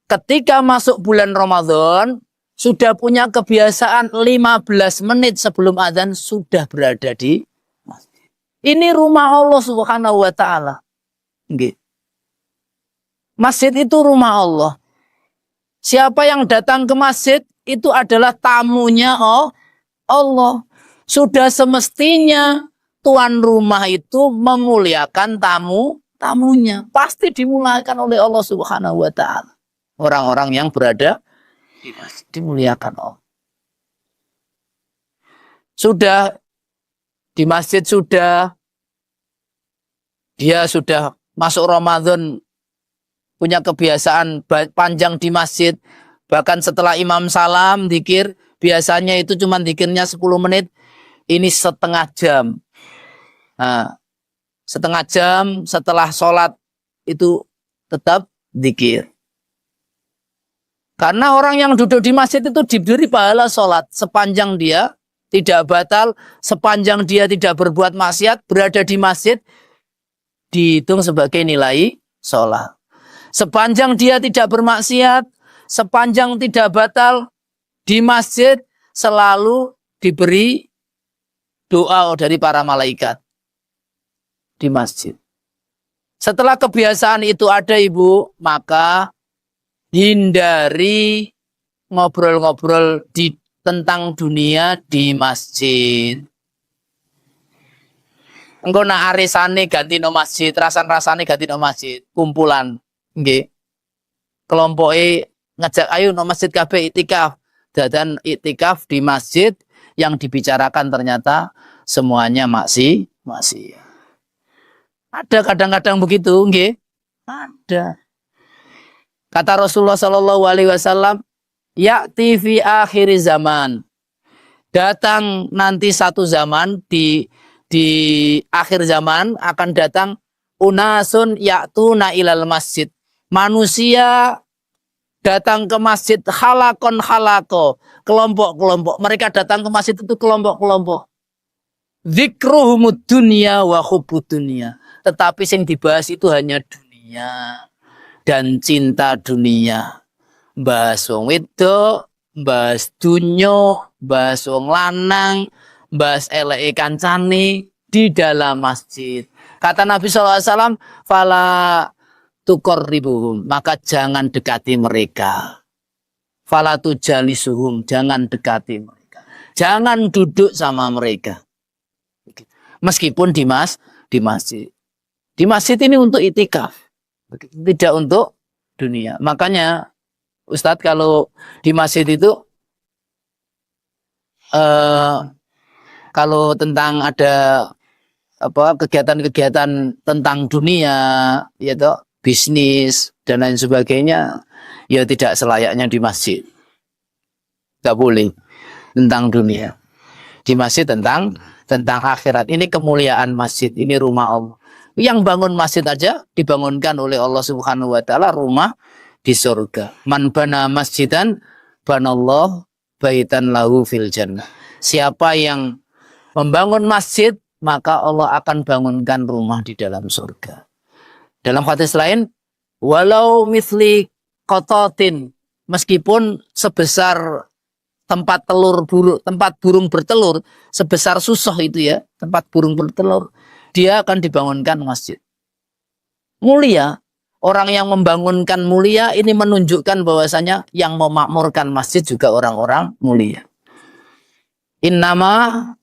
Ketika masuk bulan Ramadan, sudah punya kebiasaan 15 menit sebelum azan sudah berada di masjid. Ini rumah Allah Subhanahu wa taala. Masjid itu rumah Allah. Siapa yang datang ke masjid itu adalah tamunya Allah. Sudah semestinya tuan rumah itu memuliakan tamunya. Pasti dimuliakan oleh Allah Subhanahu wa taala. Orang-orang yang berada di masjid dimuliakan Allah. Sudah di masjid, dia sudah masuk Ramadan, punya kebiasaan panjang di masjid. Bahkan setelah imam salam, zikir, biasanya itu cuma zikirnya 10 menit. Ini setengah jam. Nah, setengah jam setelah sholat itu tetap zikir. Karena orang yang duduk di masjid itu diberi pahala sholat. Sepanjang dia tidak batal, sepanjang dia tidak berbuat maksiat, berada di masjid, dihitung sebagai nilai sholat. Sepanjang dia tidak bermaksiat, sepanjang tidak batal, di masjid selalu diberi doa dari para malaikat. Di masjid. Setelah kebiasaan itu ada Ibu, maka hindari ngobrol-ngobrol tentang dunia di masjid. Engko nak arisane ganti no masjid, rasan-rasane ganti no masjid, kumpulan. Nggih. Kelompoke ngajak ayo no masjid kabeh iktikaf. Dan iktikaf di masjid yang dibicarakan ternyata semuanya masih. Ada kadang-kadang begitu, nggih. Ada. Kata Rasulullah Shallallahu Alaihi Wasallam, ya'ti fi akhir zaman. Datang nanti satu zaman di akhir zaman akan datang unasun ya'tuna ilal masjid. Manusia datang ke masjid halakon halako, kelompok-kelompok. Mereka datang ke masjid itu kelompok-kelompok. Dzikruhumud dunya wa hubbud dunya. Tetapi yang dibahas itu hanya dunia dan cinta dunia. Bahas wong wedok, bahas dunyo, bahas wong lanang, bahas eleke kancane di dalam masjid. Kata Nabi SAW, fala tuqarribuhum, maka jangan dekati mereka. Fala tujalisuhum, jangan dekati mereka. Jangan duduk sama mereka. Meskipun di masjid. Di masjid ini untuk itikaf, tidak untuk dunia. Makanya Ustadz kalau di masjid itu kalau tentang ada kegiatan-kegiatan tentang dunia, yaitu bisnis dan lain sebagainya, ya tidak selayaknya di masjid. Tidak boleh tentang dunia. Di masjid tentang akhirat. Ini kemuliaan masjid, ini rumah Allah. Yang bangun masjid aja dibangunkan oleh Allah Subhanahu wa taala rumah di surga. Man bana masjidan banallahu baitan lahu fil jannah. Siapa yang membangun masjid, maka Allah akan bangunkan rumah di dalam surga. Dalam hadis lain, walau misli qatatin, meskipun sebesar tempat burung bertelur, sebesar susoh itu ya, tempat burung bertelur, dia akan dibangunkan masjid. Mulia, orang yang membangunkan mulia ini menunjukkan bahwasanya yang memakmurkan masjid juga orang-orang mulia. Innama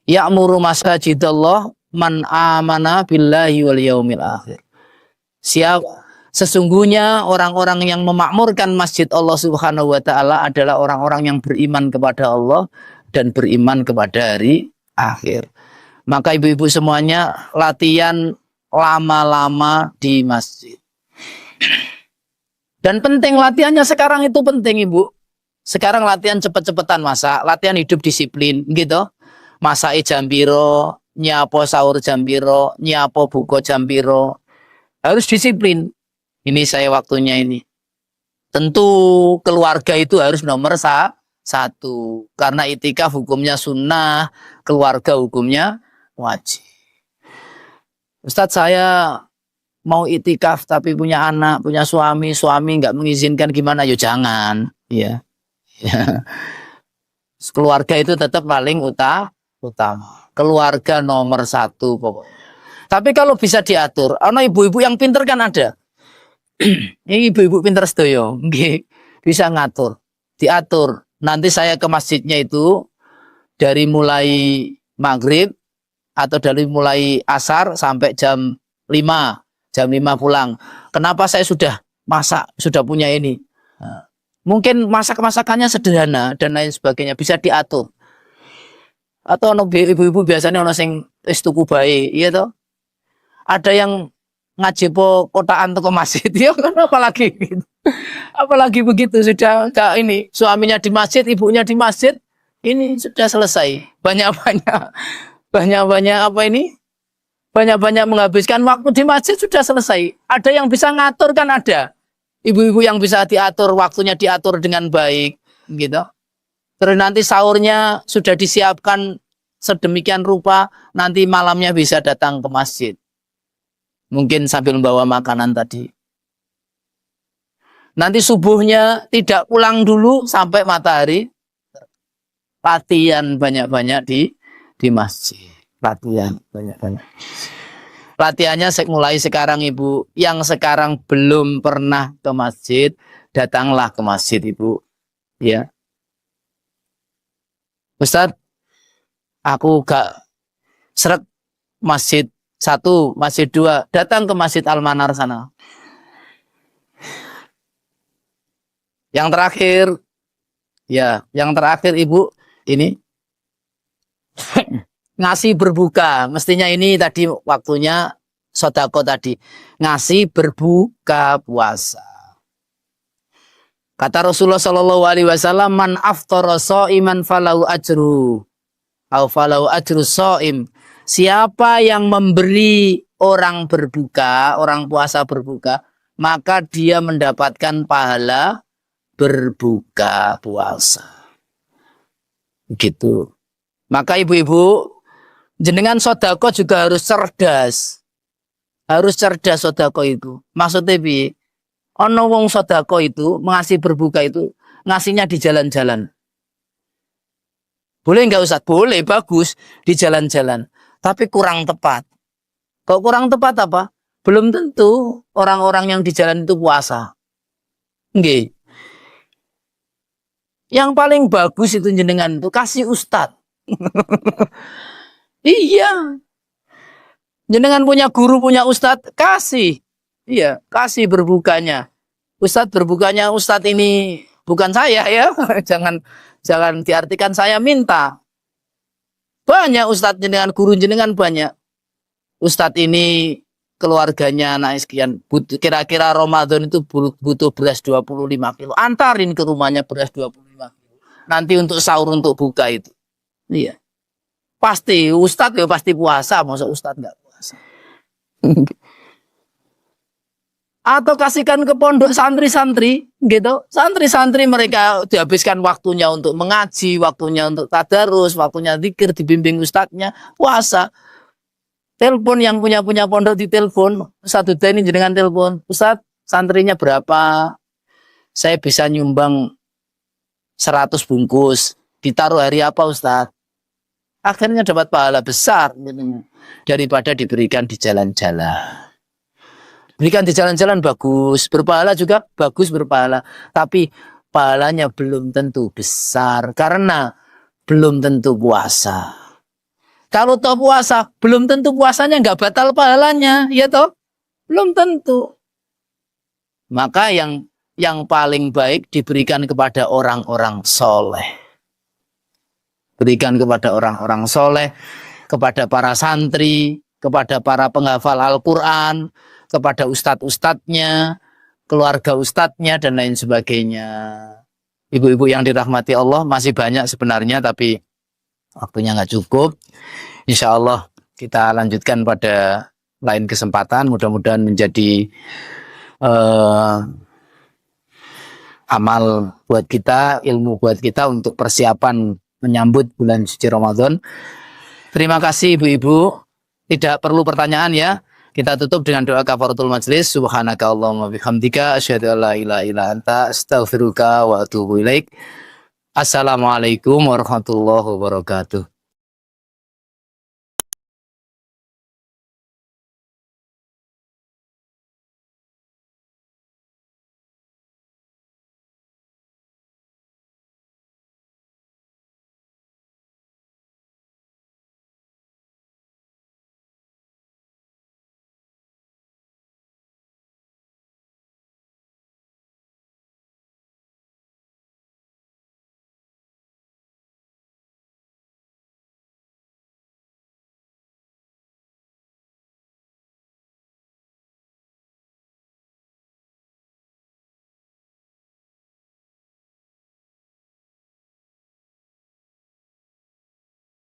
ya'muru masajidallah man amana billahi wal yaumil akhir. Sesungguhnya orang-orang yang memakmurkan masjid Allah Subhanahu wa taala adalah orang-orang yang beriman kepada Allah dan beriman kepada hari akhir. Maka ibu-ibu semuanya latihan lama-lama di masjid. Dan penting latihannya sekarang itu penting Ibu. Sekarang latihan cepet-cepetan masak, latihan hidup disiplin gitu. Masake jam piro, nyapo sahur jam piro, nyapo buka jam piro. Harus disiplin. Ini saya waktunya ini. Tentu keluarga itu harus nomor satu. Karena itikaf hukumnya sunnah, keluarga hukumnya wajib. Ustadz saya mau itikaf tapi punya anak, punya suami nggak mengizinkan gimana? Yo jangan. Ya. Keluarga itu tetap paling utama. Keluarga nomor satu pokoknya. Tapi kalau bisa diatur, ibu-ibu yang pinter kan ada. Ini ibu-ibu pinter sedoyo, bisa ngatur, diatur. Nanti saya ke masjidnya itu dari mulai maghrib atau dari mulai asar sampai jam 5 pulang. Kenapa saya sudah masak, sudah punya ini? Mungkin masakannya sederhana dan lain sebagainya bisa diatur. Atau ibu-ibu biasanya ono sing wis tuku bae, iya toh? Ada yang ngaji po kotaan ke masjid, ya kan apalagi gitu. Apalagi begitu sudah ini suaminya di masjid, ibunya di masjid, ini sudah selesai. Banyak-banyak menghabiskan waktu di masjid sudah selesai. Ada yang bisa ngatur kan ada. Ibu-ibu yang bisa diatur, waktunya diatur dengan baik, gitu. Terus nanti sahurnya sudah disiapkan sedemikian rupa, nanti malamnya bisa datang ke masjid. Mungkin sambil membawa makanan tadi. Nanti subuhnya tidak pulang dulu sampai matahari. Latihan banyak-banyak di masjid. Latihan banyak-banyak. Latihannya mulai sekarang Ibu. Yang sekarang belum pernah ke masjid, datanglah ke masjid Ibu. Ya. Ustadz, aku gak seret masjid 1, masjid 2. Datang ke Masjid Al-Manar sana. Yang terakhir, ya, yang terakhir Ibu, ini ngasih berbuka. Mestinya ini tadi waktunya sodako tadi. Ngasih berbuka puasa. Kata Rasulullah Shallallahu Alaihi Wasallam, man aftara sha'iman falau ajru, au falau ajru sha'im. Siapa yang memberi orang berbuka, orang puasa berbuka, maka dia mendapatkan pahala berbuka puasa. Gitu. Maka ibu-ibu, jenengan sodako juga harus cerdas. Harus cerdas sodako itu. Maksudnya bi, ono wong sodako itu ngasih berbuka itu ngasihnya di jalan-jalan. Boleh nggak Ustaz? Boleh, bagus di jalan-jalan. Tapi kurang tepat. Kok kurang tepat apa? Belum tentu orang-orang yang di jalan itu puasa. Nggih. Yang paling bagus itu jenengan itu kasih Ustadz. Iya. Jenengan punya guru, punya Ustadz, kasih. Iya, kasih berbukanya. Ustadz berbukanya, Ustadz ini bukan saya ya. Jangan diartikan saya minta. Banyak Ustadz jenengan, guru jenengan banyak. Ustadz ini keluarganya naik sekian. Kira-kira Ramadan itu butuh beras 25 kilo. Antarin ke rumahnya beras 25 kilo. Nanti untuk sahur, untuk buka itu. Iya. Pasti Ustadz ya pasti puasa. Masa Ustadz nggak puasa? Atau kasihkan ke pondok santri-santri, gitu. Santri-santri mereka dihabiskan waktunya untuk mengaji, waktunya untuk tadarus, waktunya zikir, dibimbing ustadznya, puasa. Telepon yang punya pondok di telepon, Ustadz ini jenengan telepon, Ustadz santrinya berapa? Saya bisa nyumbang 100 bungkus. Ditaruh hari apa Ustadz? Akhirnya dapat pahala besar daripada diberikan di jalan-jalan. Berikan di jalan-jalan bagus, berpahala juga bagus berpahala. Tapi pahalanya belum tentu besar karena belum tentu puasa. Kalau toh puasa, belum tentu puasanya nggak batal pahalanya, ya toh? Belum tentu. Maka yang paling baik diberikan kepada orang-orang soleh. Berikan kepada orang-orang soleh, kepada para santri, kepada para penghafal Al-Quran, kepada ustadz-ustadznya, keluarga ustadznya, dan lain sebagainya. Ibu-ibu yang dirahmati Allah, masih banyak sebenarnya, tapi waktunya nggak cukup. Insya Allah kita lanjutkan pada lain kesempatan. Mudah-mudahan menjadi amal buat kita, ilmu buat kita untuk persiapan menyambut bulan suci Ramadan. Terima kasih ibu-ibu. Tidak perlu pertanyaan ya. Kita tutup dengan doa kafaratul majlis. Subhanaka Allahumma bihamdika asyhadu an la ilaha illa anta astaghfiruka wa atubu ilaik. Assalamualaikum warahmatullahi wabarakatuh.